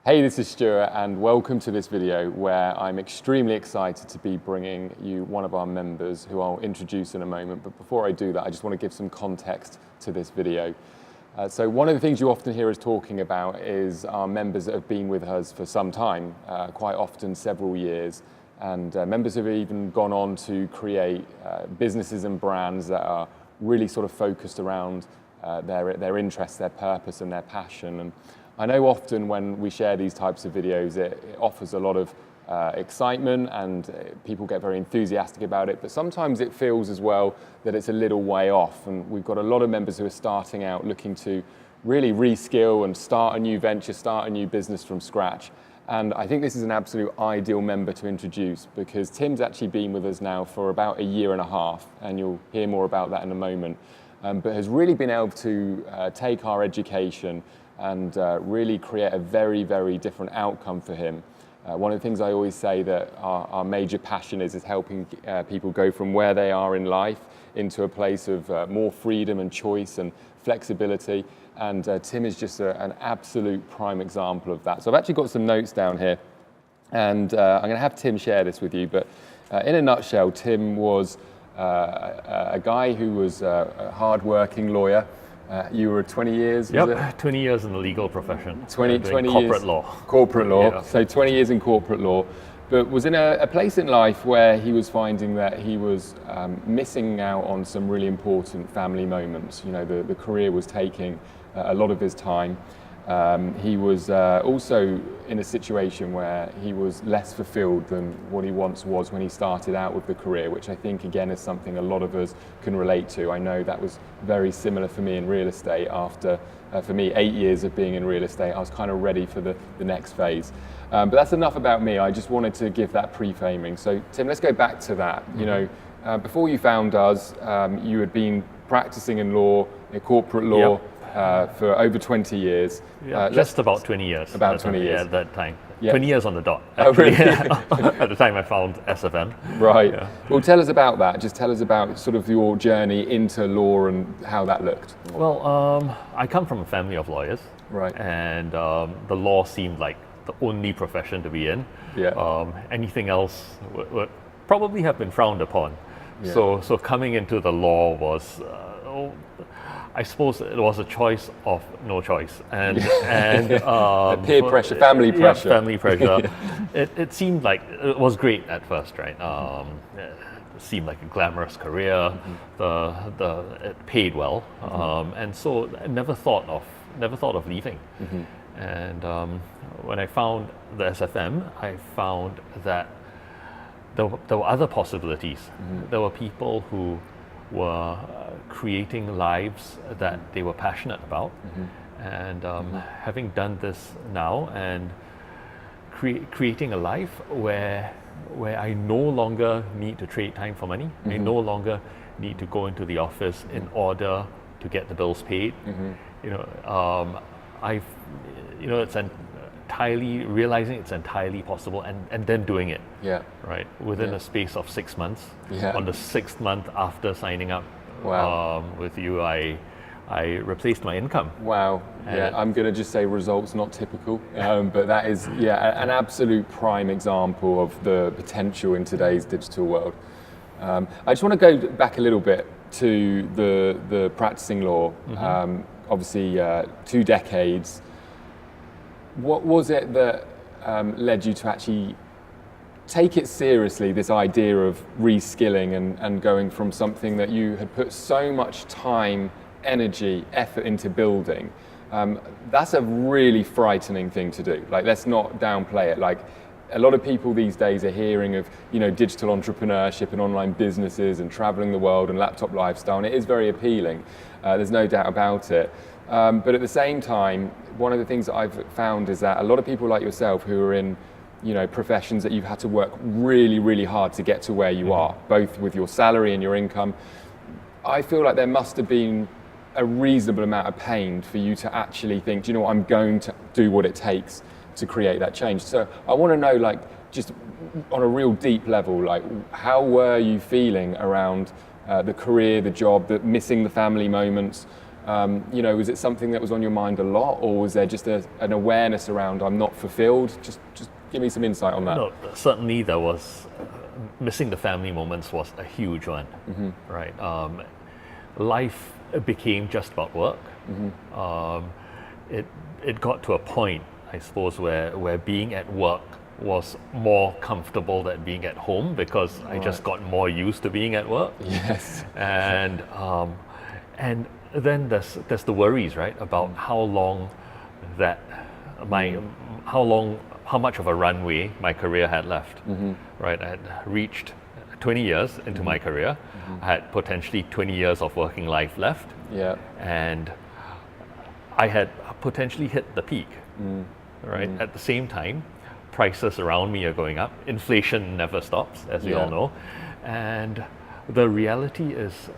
Hey, this is Stuart and welcome to this video where I'm extremely excited to be bringing you one of our members who I'll introduce in a moment. But before I do that, I just want to give some context to this video. So one of the things you often hear us talking about is our members that have been with us for some time, quite often several years. And members have even gone on to create businesses and brands that are really sort of focused around their interests, their purpose and their passion. And I know often when we share these types of videos, it offers a lot of excitement and people get very enthusiastic about it, but sometimes it feels as well that it's a little way off. And we've got a lot of members who are starting out looking to really reskill and start a new venture, start a new business from scratch. And I think this is an absolute ideal member to introduce because Tim's actually been with us now for about a year and a half, and you'll hear more about that in a moment, but has really been able to take our education and really create a very, very different outcome for him. One of the things I always say that our major passion is helping people go from where they are in life into a place of more freedom and choice and flexibility. And Tim is just an absolute prime example of that. So I've actually got some notes down here, and I'm going to have Tim share this with you. But in a nutshell, Tim was a guy who was a hard-working lawyer. You were 20 years? Yep, 20 years in the legal profession. 20 corporate years, law. Corporate law, Yeah. So 20 years in corporate law, but was in a place in life where he was finding that he was missing out on some really important family moments. You know, the career was taking a lot of his time. He was also in a situation where he was less fulfilled than what he once was when he started out with the career, which I think again is something a lot of us can relate to. I know that was very similar for me in real estate. After, for me, 8 years of being in real estate, I was kind of ready for the next phase. But that's enough about me. I just wanted to give that pre-framing. So Tim, let's go back to that. You know, before you found us, you had been practicing in law, in corporate law. Yep. For over 20 years. Yeah, just about 20 years. About 20 years. At that time. Yeah. 20 years on the dot. Oh, really? At the time I found SFM. Right. Yeah. Well, tell us about that. Just tell us about sort of your journey into law and how that looked. Well, I come from a family of lawyers. Right. And the law seemed like the only profession to be in. Yeah. Anything else would probably have been frowned upon. Yeah. So coming into the law was, I suppose it was a choice of no choice, and peer pressure, family pressure. Yeah, family pressure. It seemed like it was great at first, right? It seemed like a glamorous career. It paid well, and so I never thought of leaving. And when I found the SFM, I found that there were other possibilities. There were people who were creating lives that they were passionate about, and having done this now and creating a life where I no longer need to trade time for money. I no longer need to go into the office in order to get the bills paid. It's realizing it's entirely possible and then doing it. Yeah. Right. Within a space of 6 months. Yeah. On the 6th month after signing up with you, I replaced my income. Wow. Yeah. I'm going to just say results not typical, but that is an absolute prime example of the potential in today's digital world. I just want to go back a little bit to the practicing law. Obviously, 2 decades. What was it that led you to actually take it seriously, this idea of reskilling and going from something that you had put so much time, energy, effort into building? That's a really frightening thing to do. Like, let's not downplay it. Like, a lot of people these days are hearing of, digital entrepreneurship and online businesses and traveling the world and laptop lifestyle, and it is very appealing. There's no doubt about it. But at the same time, one of the things that I've found is that a lot of people like yourself who are in, professions that you've had to work really, really hard to get to where you are, both with your salary and your income, I feel like there must have been a reasonable amount of pain for you to actually think, do you know what, I'm going to do what it takes to create that change. So I want to know, like, just on a real deep level, like, how were you feeling around the career, the job, missing the family moments? Was it something that was on your mind a lot, or was there just an awareness around I'm not fulfilled? Just give me some insight on that. No, certainly there was missing the family moments was a huge one, right? Life became just about work. It got to a point, I suppose, where being at work was more comfortable than being at home, because I just got more used to being at work. Yes. And then there's the worries, right, about how much of a runway my career had left. Right, I had reached 20 years into my career. I had potentially 20 years of working life left. Yeah. And I had potentially hit the peak. Right. At the same time, prices around me are going up. Inflation never stops, as we all know. And the reality is,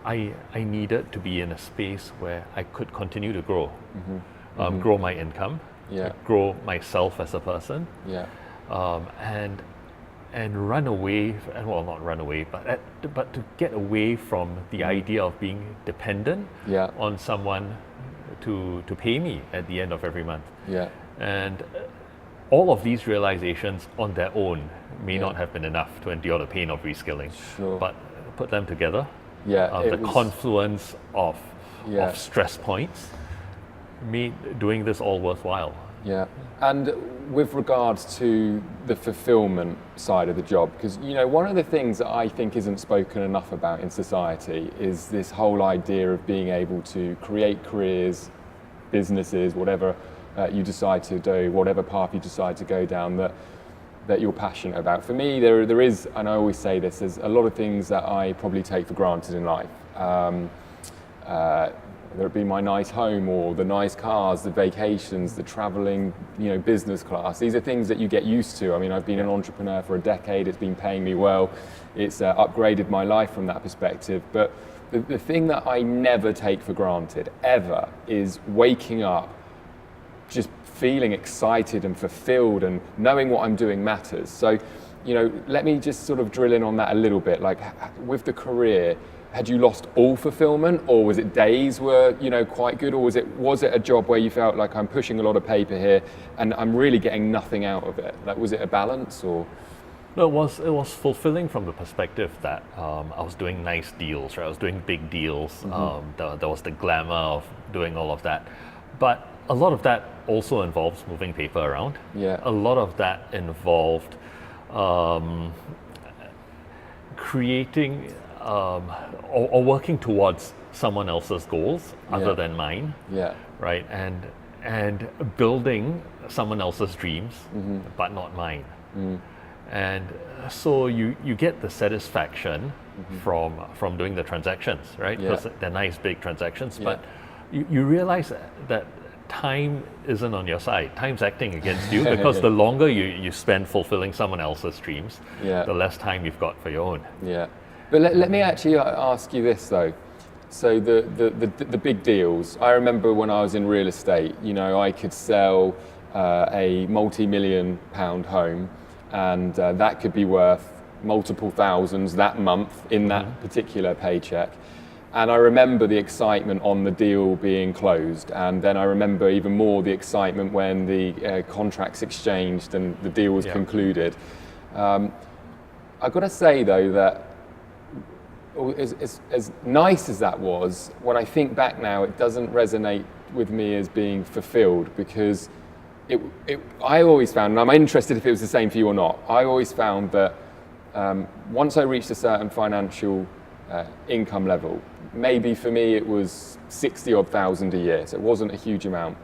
I needed to be in a space where I could continue to grow, grow my income, grow myself as a person, and run away. Well, not run away, but to get away from the idea of being dependent on someone to pay me at the end of every month. And all of these realizations on their own may not have been enough to endure the pain of reskilling. But put them together, the confluence of stress points made doing this all worthwhile. Yeah. And with regards to the fulfillment side of the job, because one of the things that I think isn't spoken enough about in society is this whole idea of being able to create careers, businesses, whatever you decide to do, whatever path you decide to go down, that you're passionate about. For me, there is, and I always say this, there's a lot of things that I probably take for granted in life. Whether it be my nice home or the nice cars, the vacations, the traveling, business class. These are things that you get used to. I mean, I've been an entrepreneur for a decade. It's been paying me well. It's upgraded my life from that perspective. But the thing that I never take for granted, ever, is waking up just feeling excited and fulfilled and knowing what I'm doing matters. So, let me just sort of drill in on that a little bit. Like, with the career, had you lost all fulfillment, or was it days were quite good, or was it a job where you felt like I'm pushing a lot of paper here and I'm really getting nothing out of it? Like, was it a balance, or? No, it was fulfilling from the perspective that I was doing nice deals, right? I was doing big deals. There was the glamour of doing all of that, but a lot of that also involves moving paper around. A lot of that involved creating or working towards someone else's goals other than mine, right? And building someone else's dreams, but not mine. And so you get the satisfaction from doing the transactions, right? Because they're nice big transactions, but you realize that time isn't on your side. Time's acting against you, because the longer you spend fulfilling someone else's dreams, the less time you've got for your own. But let me actually ask you this though. So the big deals, I remember when I was in real estate, I could sell a multi-million pound home, and that could be worth multiple thousands that month in that particular paycheck. And I remember the excitement on the deal being closed, and then I remember even more the excitement when the contracts exchanged and the deal was concluded. I've got to say though that as nice as that was, when I think back now, it doesn't resonate with me as being fulfilled, because I always found, and I'm interested if it was the same for you or not, I always found that once I reached a certain financial income level, maybe for me it was 60-odd thousand a year, so it wasn't a huge amount.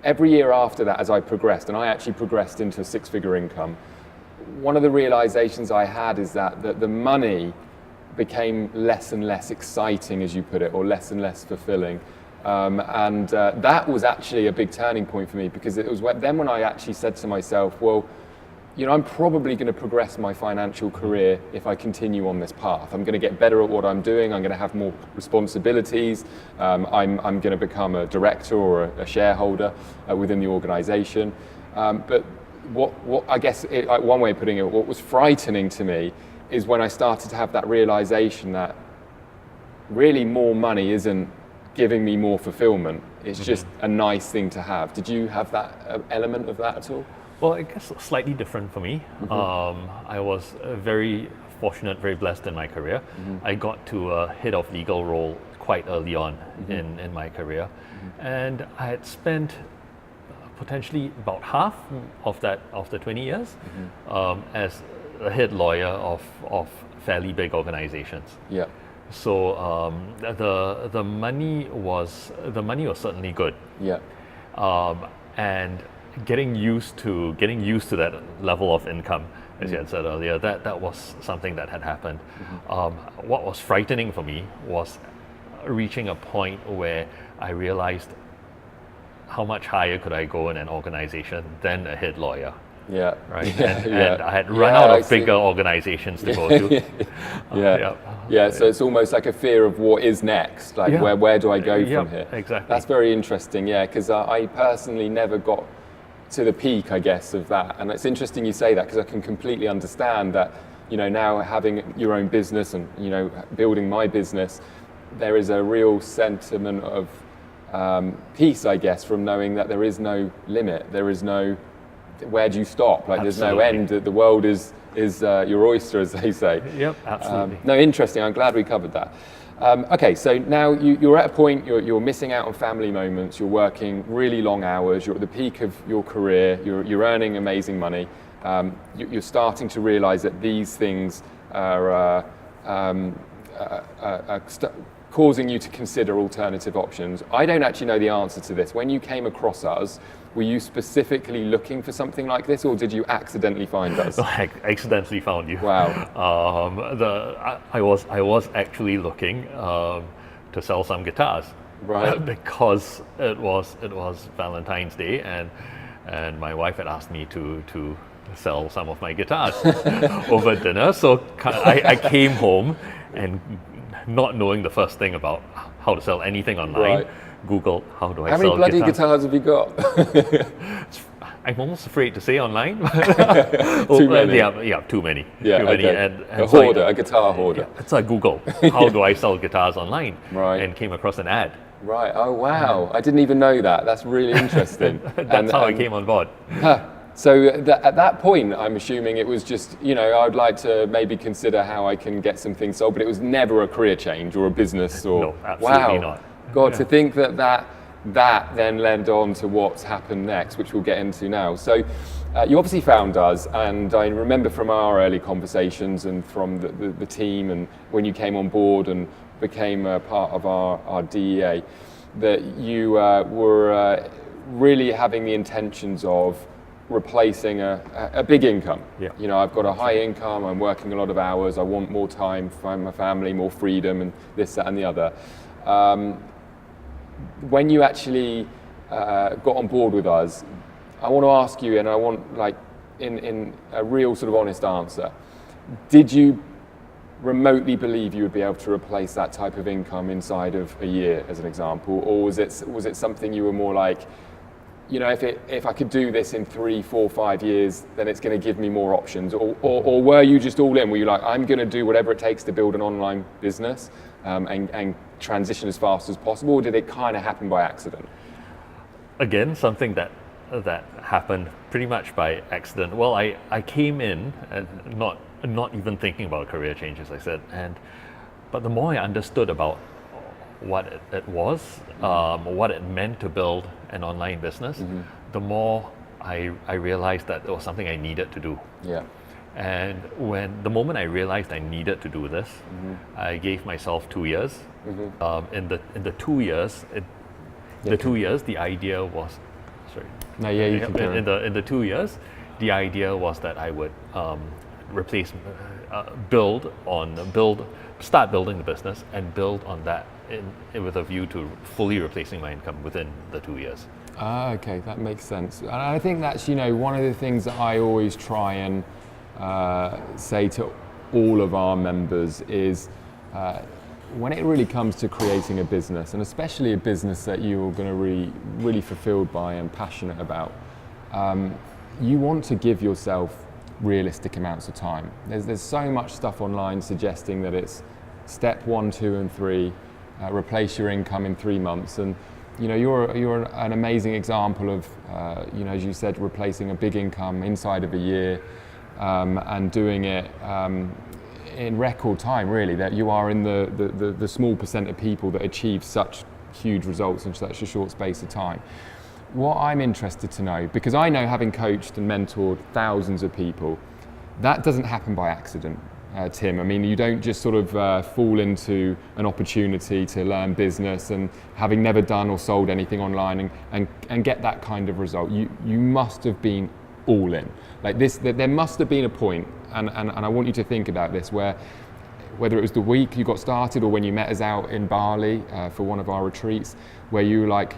Every year after that, as I progressed, and I actually progressed into a six-figure income, one of the realizations I had is that the money became less and less exciting, as you put it, or less and less fulfilling. And that was actually a big turning point for me, because it was when I actually said to myself, well, I'm probably going to progress my financial career if I continue on this path. I'm going to get better at what I'm doing. I'm going to have more responsibilities. I'm going to become a director or a shareholder within the organization. But what I guess, one way of putting it, what was frightening to me is when I started to have that realization that really more money isn't giving me more fulfillment. It's just a nice thing to have. Did you have that element of that at all? Well, I guess slightly different for me. I was very fortunate, very blessed in my career. I got to a head of legal role quite early on in my career, and I had spent potentially about half of the 20 years as a head lawyer of fairly big organizations. Yeah. So the money was certainly good. Yeah. And getting used to that level of income, as you had said earlier, that was something that had happened. What was frightening for me was reaching a point where I realized how much higher could I go in an organization than a head lawyer. Yeah. Right. Yeah, and I had run out of bigger organizations to go to. So it's almost like a fear of what is next. Like where do I go from here? Exactly. That's very interesting. Yeah, because I personally never got to the peak, I guess, of that. And it's interesting you say that, because I can completely understand that. Now having your own business and building my business, there is a real sentiment of peace, I guess, from knowing that there is no limit. There is no where do you stop? Like Absolutely. There's no end. The world is your oyster, as they say. Yep, absolutely. No, interesting. I'm glad we covered that. Okay, so now you're at a point, you're missing out on family moments, you're working really long hours, you're at the peak of your career, you're earning amazing money, you're starting to realize that these things are causing you to consider alternative options. I don't actually know the answer to this. When you came across us, were you specifically looking for something like this, or did you accidentally find us? I accidentally found you. Wow. I was actually looking to sell some guitars, right? Because it was Valentine's Day, and my wife had asked me to sell some of my guitars over dinner. So I came home and, not knowing the first thing about how to sell anything online, Googled how do I sell guitars. How many bloody guitars have you got? I'm almost afraid to say online. Too many. Yeah, too many. Yeah, too many. okay. And a hoarder, a guitar hoarder. So I Googled how do I sell guitars online, and came across an ad. Right. Oh wow! I didn't even know that. That's really interesting. That's how I came on board. So at that point, I'm assuming it was just, I'd like to maybe consider how I can get some things sold, but it was never a career change or a business or... No, absolutely not. God, to think that then led on to what's happened next, which we'll get into now. So you obviously found us, and I remember from our early conversations and from the team, and when you came on board and became a part of our DEA, that you were really having the intentions of replacing a big income. Yeah. I've got a high income, I'm working a lot of hours, I want more time for my family, more freedom, and this, that, and the other. When you actually got on board with us, I want to ask you, and I want in a real sort of honest answer, did you remotely believe you would be able to replace that type of income inside of a year, as an example, or was it something you were more like, if I could do this in 3, 4, 5 years, then it's going to give me more options? Or were you just all in? Were you like, I'm going to do whatever it takes to build an online business and transition as fast as possible? Or did it kind of happen by accident? Again, something that happened pretty much by accident. Well, I came in and not even thinking about career change, as I said, but the more I understood about what it was, what it meant to build an online business, the more I realized that it was something I needed to do. Yeah. And the moment I realized I needed to do this, I gave myself 2 years. In the 2 years, the idea was, sorry. No, yeah, you can. In the 2 years, the idea was that I would start building the business and build on that with a view to fully replacing my income within the 2 years. Okay, that makes sense. And I think that's, one of the things that I always try and say to all of our members is when it really comes to creating a business, and especially a business that you're going to really fulfilled by and passionate about, you want to give yourself realistic amounts of time. There's so much stuff online suggesting that it's step 1, 2, and 3, replace your income in 3 months. And you know, you're an amazing example of, you know, as you said, replacing a big income inside of a year, and doing it in record time, really. That you are in the small percent of people that achieve such huge results in such a short space of time. What I'm interested to know, because I know, having coached and mentored thousands of people, that doesn't happen by accident, Tim. I mean, you don't just sort of fall into an opportunity to learn business and having never done or sold anything online and get that kind of result. You must have been all in. Like this, there must have been a point, and I want you to think about this, where whether it was the week you got started or when you met us out in Bali for one of our retreats, where you were like,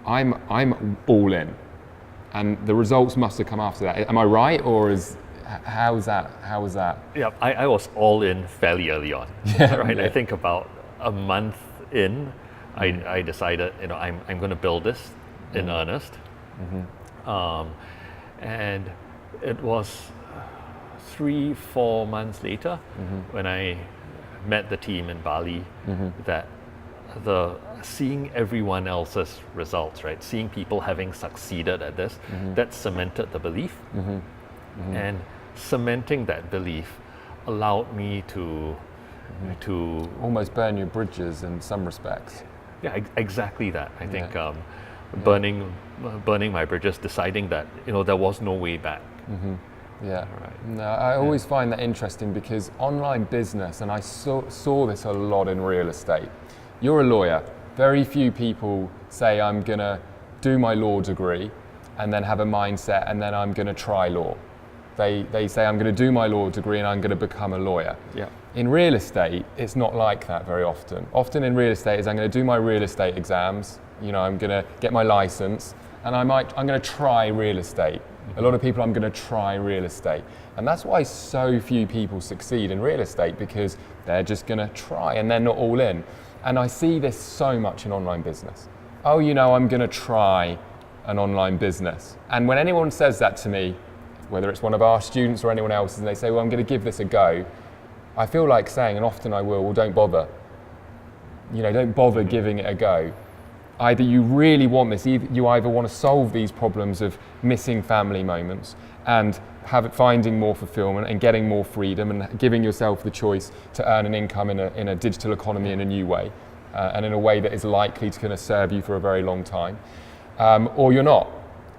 I'm all in, and the results must have come after that. Am I right, or how was that? Yeah, I was all in fairly early on. Yeah, right. yeah. I think about a month in, I decided, you know, I'm going to build this in earnest. And it was 3-4 months later when I met the team in Bali that seeing everyone else's results, right? Seeing people having succeeded at this, that cemented the belief. And cementing that belief allowed me to Almost burn your bridges in some respects. yeah, exactly that. I think burning my bridges, deciding that, you know, there was no way back. Yeah. Right. No, I always find that interesting, because online business, and I saw this a lot in real estate. You're a lawyer. Very few people say, I'm going to do my law degree and then have a mindset and then I'm going to try law. They say, I'm going to do my law degree and I'm going to become a lawyer. Yeah. In real estate, it's not like that very often. Often in real estate is, I'm going to do my real estate exams, you know, I'm going to get my license, and I'm going to try real estate. A lot of people, I'm going to try real estate. And that's why so few people succeed in real estate, because they're just going to try and they're not all in. And I see this so much in online business. Oh, you know, I'm going to try an online business. And when anyone says that to me, whether it's one of our students or anyone else, and they say, well, I'm going to give this a go, I feel like saying, and often I will, well, don't bother. You know, don't bother giving it a go. Either you really want this, you either want to solve these problems of missing family moments and finding more fulfillment and getting more freedom and giving yourself the choice to earn an income in a digital economy in a new way, and in a way that is likely to kind of serve you for a very long time, or you're not.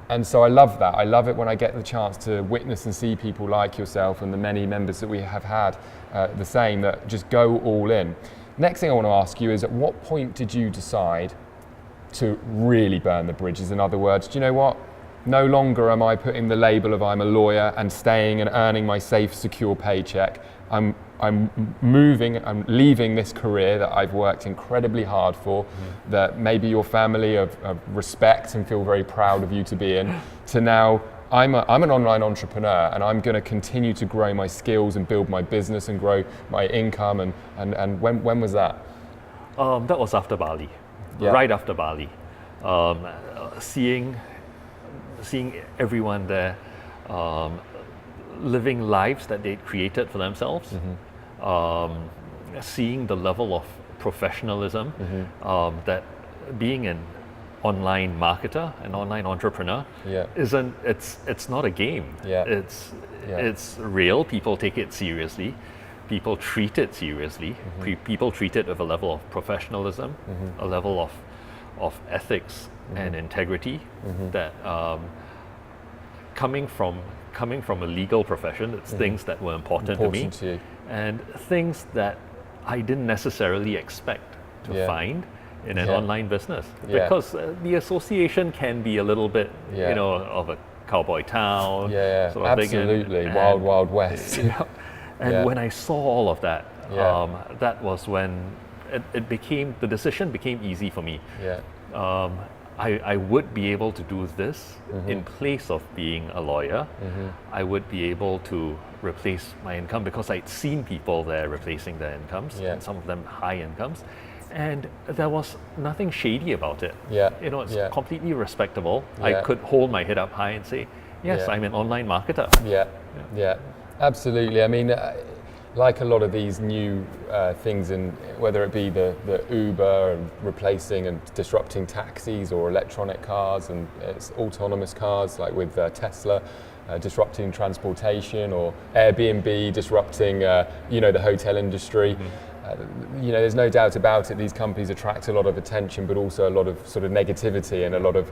And so I love that. I love it when I get the chance to witness and see people like yourself and the many members that we have had the same, that just go all in. Next thing I want to ask you is, at what point did you decide to really burn the bridges? In other words, do you know what? No longer am I putting the label of I'm a lawyer and staying and earning my safe, secure paycheck. I'm moving, I'm leaving this career that I've worked incredibly hard for, that maybe your family respect and feel very proud of you to be in, to now I'm an online entrepreneur, and I'm going to continue to grow my skills and build my business and grow my income. And when was that? That was after Bali. Yeah. Right after Bali. Seeing everyone there living lives that they'd created for themselves, seeing the level of professionalism that being an online marketer, an online entrepreneur, it's not a game. It's real. People take it seriously. People treat it seriously. People treat it with a level of professionalism, a level of ethics and integrity that coming from a legal profession, it's things that were important to me, to you. And things that I didn't necessarily expect to find in an online business, because the association can be a little bit, you know, of a cowboy town. Sort of Absolutely, thing, wild west. And when I saw all of that, that was when the decision became easy for me. I would be able to do this in place of being a lawyer. I would be able to replace my income, because I'd seen people there replacing their incomes, and some of them high incomes. And there was nothing shady about it. You know, it's completely respectable. I could hold my head up high and say, yes, I'm an online marketer. Absolutely. I mean, like a lot of these new things, in whether it be the Uber and replacing and disrupting taxis, or electronic cars and it's autonomous cars like with Tesla, disrupting transportation, or Airbnb disrupting the hotel industry. There's no doubt about it, these companies attract a lot of attention, but also a lot of sort of negativity and a lot of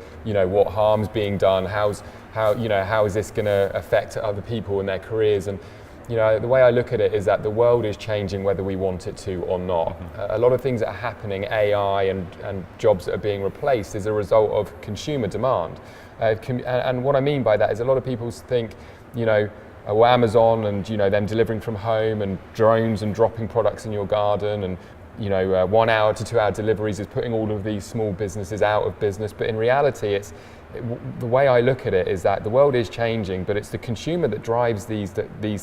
what harm's being done, how is this going to affect other people and their careers. And the way I look at it is that the world is changing whether we want it to or not. A lot of things that are happening, AI and jobs that are being replaced, is a result of consumer demand. And what I mean by that is a lot of people think, Amazon and them delivering from home, and drones and dropping products in your garden, and 1 hour to 2 hour deliveries is putting all of these small businesses out of business. But in reality, the way I look at it is that the world is changing, but it's the consumer that drives these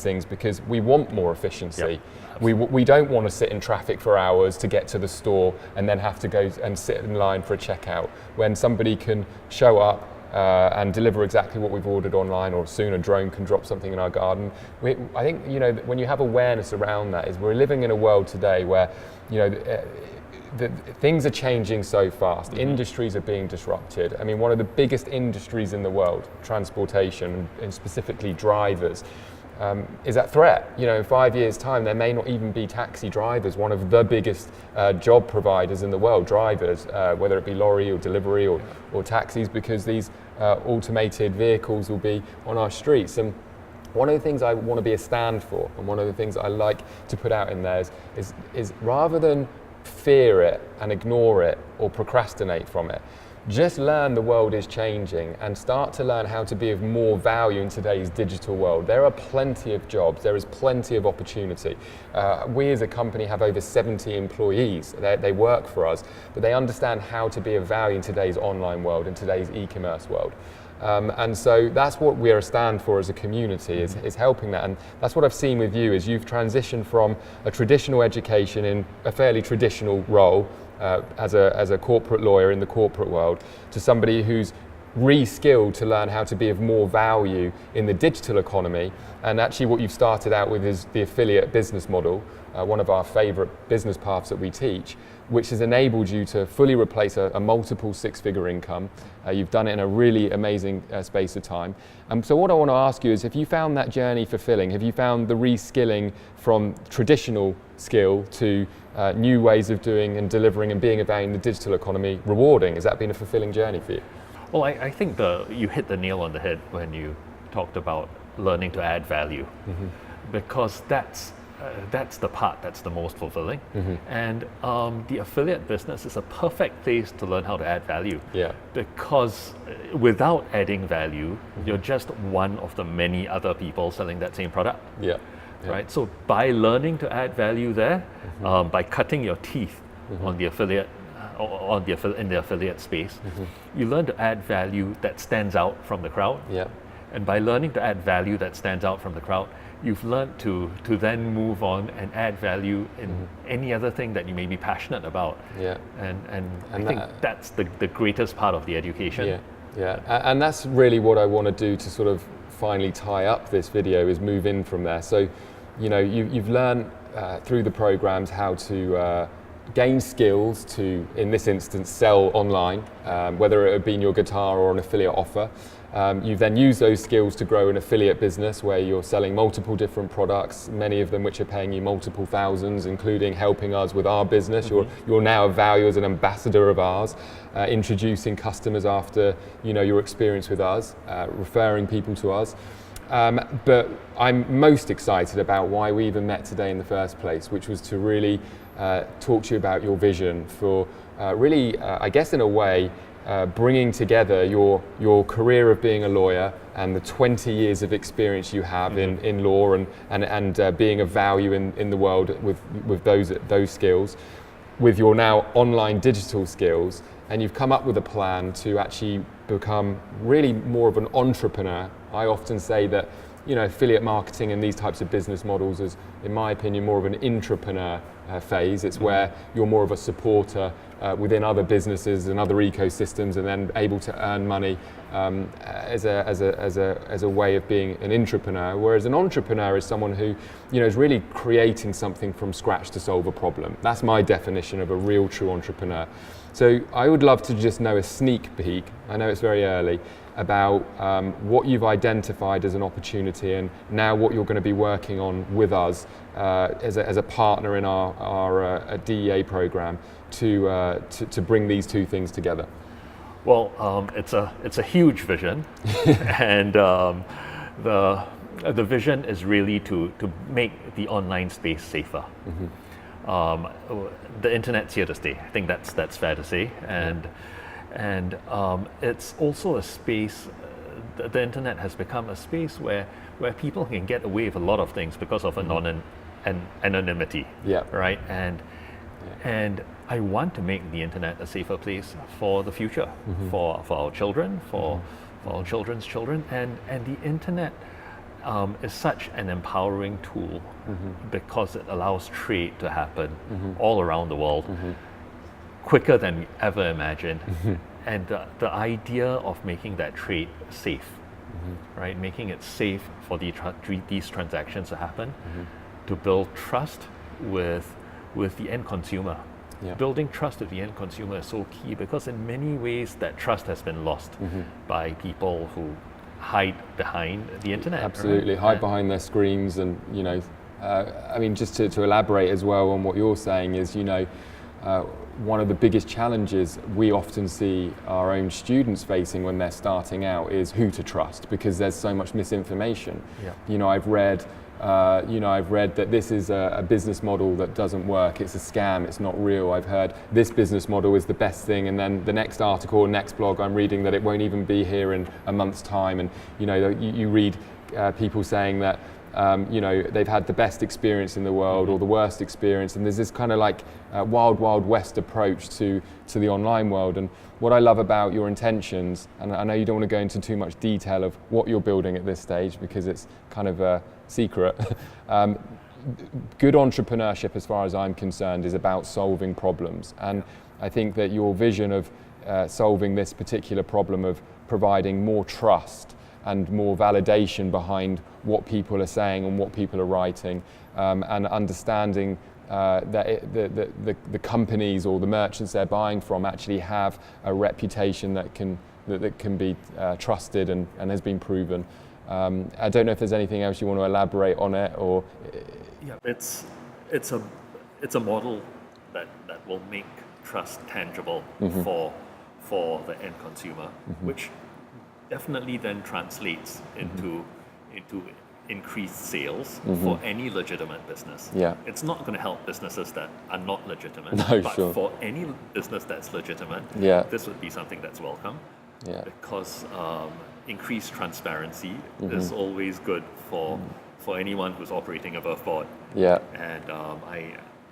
things, because we want more efficiency. Yep. We don't want to sit in traffic for hours to get to the store and then have to go and sit in line for a checkout, when somebody can show up and deliver exactly what we've ordered online, or soon a drone can drop something in our garden. I think when you have awareness around that, is we're living in a world today where things are changing so fast. Industries are being disrupted. I mean, one of the biggest industries in the world, transportation, and specifically drivers, is at threat. In 5 years' time, there may not even be taxi drivers. One of the biggest job providers in the world, drivers, whether it be lorry or delivery or taxis, because these automated vehicles will be on our streets. And one of the things I want to be a stand for, and one of the things I like to put out in there is rather than fear it and ignore it or procrastinate from it, just learn the world is changing and start to learn how to be of more value in today's digital world. There are plenty of jobs, there is plenty of opportunity. We as a company have over 70 employees. They work for us, but they understand how to be of value in today's online world, in today's e-commerce world. And so that's what we're a stand for as a community, is helping that. And that's what I've seen with you, is you've transitioned from a traditional education in a fairly traditional role as a corporate lawyer in the corporate world, to somebody who's re-skilled to learn how to be of more value in the digital economy. And actually what you've started out with is the affiliate business model, one of our favorite business paths that we teach, which has enabled you to fully replace a multiple six-figure income. You've done it in a really amazing space of time. So what I want to ask you is, have you found that journey fulfilling? Have you found the re-skilling from traditional skill to new ways of doing and delivering and being of value in the digital economy rewarding? Has that been a fulfilling journey for you? Well, I think you hit the nail on the head when you talked about learning to add value, because that's the part that's the most fulfilling. And the affiliate business is a perfect place to learn how to add value. Yeah. Because without adding value, you're just one of the many other people selling that same product. Yeah. Right. So by learning to add value there, by cutting your teeth on the affiliate, in the affiliate space, you learn to add value that stands out from the crowd. Yeah. And by learning to add value that stands out from the crowd, you've learned to then move on and add value in any other thing that you may be passionate about. Yeah. And I think that's the greatest part of the education. Yeah. Yeah. And that's really what I want to do to sort of finally tie up this video, is move in from there. So, you've learned through the programs how to gain skills to, in this instance, sell online, whether it had been your guitar or an affiliate offer. You've then used those skills to grow an affiliate business where you're selling multiple different products, many of them which are paying you multiple thousands, including helping us with our business. You're now of value as an ambassador of ours, introducing customers after your experience with us, referring people to us. But I'm most excited about why we even met today in the first place, which was to really talk to you about your vision for really, I guess in a way, bringing together your career of being a lawyer and the 20 years of experience you have in law and being of value in the world with those skills, with your now online digital skills, and you've come up with a plan to actually become really more of an entrepreneur. I often say that affiliate marketing and these types of business models is, in my opinion, more of an intrapreneur phase. It's where you're more of a supporter within other businesses and other ecosystems, and then able to earn money as a way of being an entrepreneur. Whereas an entrepreneur is someone who, is really creating something from scratch to solve a problem. That's my definition of a real, true entrepreneur. So I would love to just know a sneak peek, I know it's very early, about what you've identified as an opportunity, and now what you're going to be working on with us as a partner in our DEA program to bring these two things together. Well, it's a huge vision, and the vision is really to make the online space safer. The internet's here to stay. I think that's fair to say, and it's also a space. The internet has become a space where people can get away with a lot of things because of anonymity. Yeah. Right. And I want to make the internet a safer place for the future, for our children, for our children's children, and the internet is such an empowering tool because it allows trade to happen all around the world quicker than we ever imagined. And the idea of making that trade safe, right? Making it safe for these transactions to happen, to build trust with the end consumer. Yeah. Building trust with the end consumer is so key, because in many ways that trust has been lost by people who hide behind the internet. Absolutely, right? hide behind their screens, and I mean, just to elaborate as well on what you're saying is, one of the biggest challenges we often see our own students facing when they're starting out is who to trust, because there's so much misinformation. Yeah. I've read that this is a business model that doesn't work, it's a scam, it's not real. I've heard this business model is the best thing, and then the next article or next blog I'm reading that it won't even be here in a month's time. And you read people saying that they've had the best experience in the world or the worst experience, and there's this kind of like wild west approach to the online world. And what I love about your intentions, and I know you don't want to go into too much detail of what you're building at this stage because it's kind of a secret. Good entrepreneurship, as far as I'm concerned, is about solving problems, and I think that your vision of solving this particular problem of providing more trust and more validation behind what people are saying and what people are writing, and understanding that the companies or the merchants they're buying from actually have a reputation that can be trusted and has been proven. I don't know if there's anything else you want to elaborate on it, or yeah, it's a model that will make trust tangible for the end consumer, which definitely then translates into increased sales for any legitimate business. Yeah. It's not going to help businesses that are not legitimate, No, but sure. for any business that's legitimate, Yeah. this would be something that's welcome. Yeah. Because increased transparency is always good for anyone who's operating above board. Yeah. And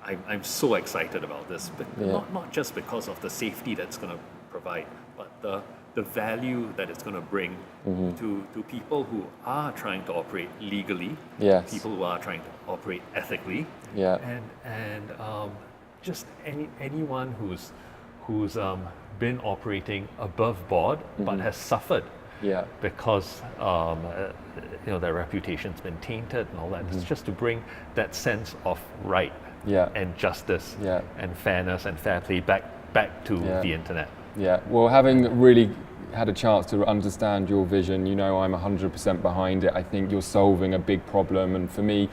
I'm so excited about this, but not just because of the safety that's going to provide, but the value that it's going to bring to people who are trying to operate legally, Yes. people who are trying to operate ethically, Yeah. and just anyone who's been operating above board but has suffered Yeah. because their reputation's been tainted and all that. It's just to bring that sense of right and justice and fairness and fair play back to the internet. Yeah, well, having really had a chance to understand your vision, I'm 100% behind it. I think you're solving a big problem, and for me,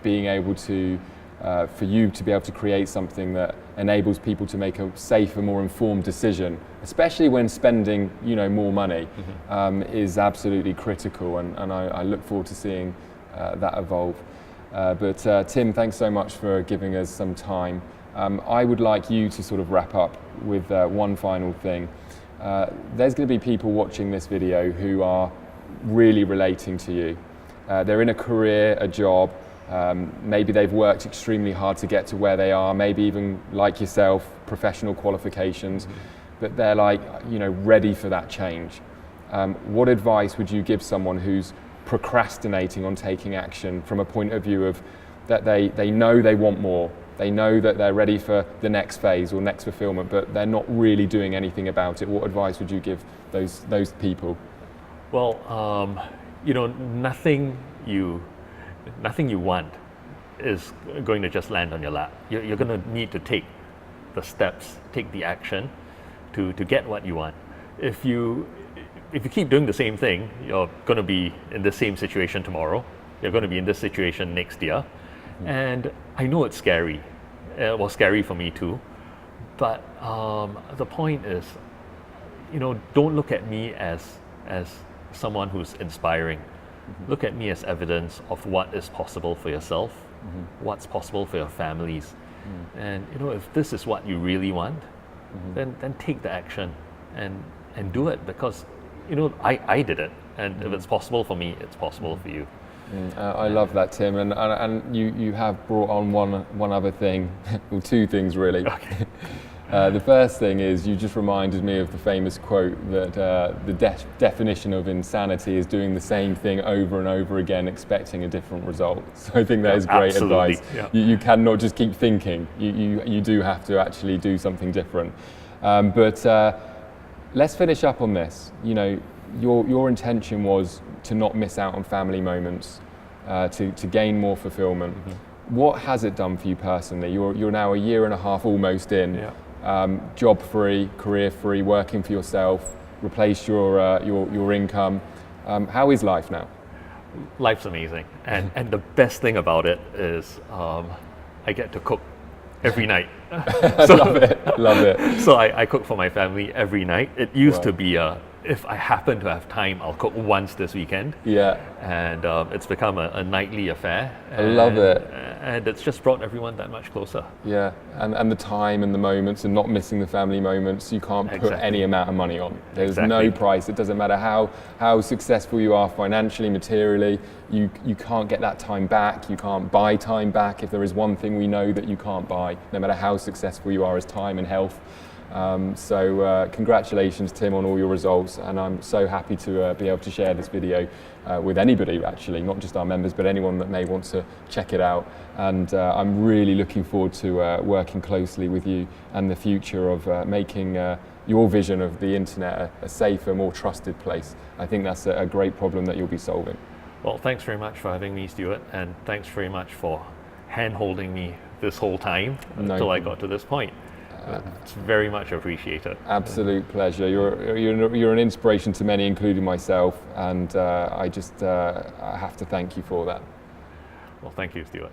being able to, for you to be able to create something that enables people to make a safer, more informed decision, especially when spending, more money, is absolutely critical, and I look forward to seeing that evolve. But Tim, thanks so much for giving us some time. I would like you to sort of wrap up with one final thing. There's going to be people watching this video who are really relating to you. They're in a career, a job, maybe they've worked extremely hard to get to where they are, maybe even like yourself, professional qualifications, but they're ready for that change. What advice would you give someone who's procrastinating on taking action from a point of view of that they know they want more, They know that they're ready for the next phase or next fulfillment, but they're not really doing anything about it. What advice would you give those people? Well, nothing you want is going to just land on your lap. You're going to need to take the steps, take the action to get what you want. If you keep doing the same thing, you're going to be in the same situation tomorrow. You're going to be in this situation next year. And I know it's scary. It was scary for me too. But the point is, don't look at me as someone who's inspiring. Look at me as evidence of what is possible for yourself, what's possible for your families. And if this is what you really want, then take the action and do it, because I did it, and if it's possible for me, it's possible for you. I love that, Tim, and you have brought on one other thing, well, two things really. Okay. The first thing is, you just reminded me of the famous quote that the definition of insanity is doing the same thing over and over again, expecting a different result. So I think that is great advice. Yeah. You cannot just keep thinking. You do have to actually do something different. But let's finish up on this. Your intention was to not miss out on family moments, to gain more fulfillment. What has it done for you personally? You're now a year and a half almost in. Yeah. Job free, career free, working for yourself, replace your income. How is life now? Life's amazing, and the best thing about it is I get to cook every night. Love it. So I cook for my family every night. It used to be if I happen to have time, I'll cook once this weekend. Yeah. And it's become a nightly affair. I love it. And it's just brought everyone that much closer. Yeah, and the time and the moments, and not missing the family moments, you can't put any amount of money on. There's no price. It doesn't matter how successful you are financially, materially, you can't get that time back. You can't buy time back. If there is one thing we know that you can't buy, no matter how successful you are, is time and health. So congratulations, Tim, on all your results, and I'm so happy to be able to share this video with anybody, actually, not just our members, but anyone that may want to check it out. And I'm really looking forward to working closely with you and the future of making your vision of the internet a safer, more trusted place. I think that's a great problem that you'll be solving. Well, thanks very much for having me, Stuart, and thanks very much for hand-holding me this whole time until I got to this point. It's very much appreciated. Absolute pleasure. You're an inspiration to many, including myself, and I have to thank you for that. Well, thank you, Stuart.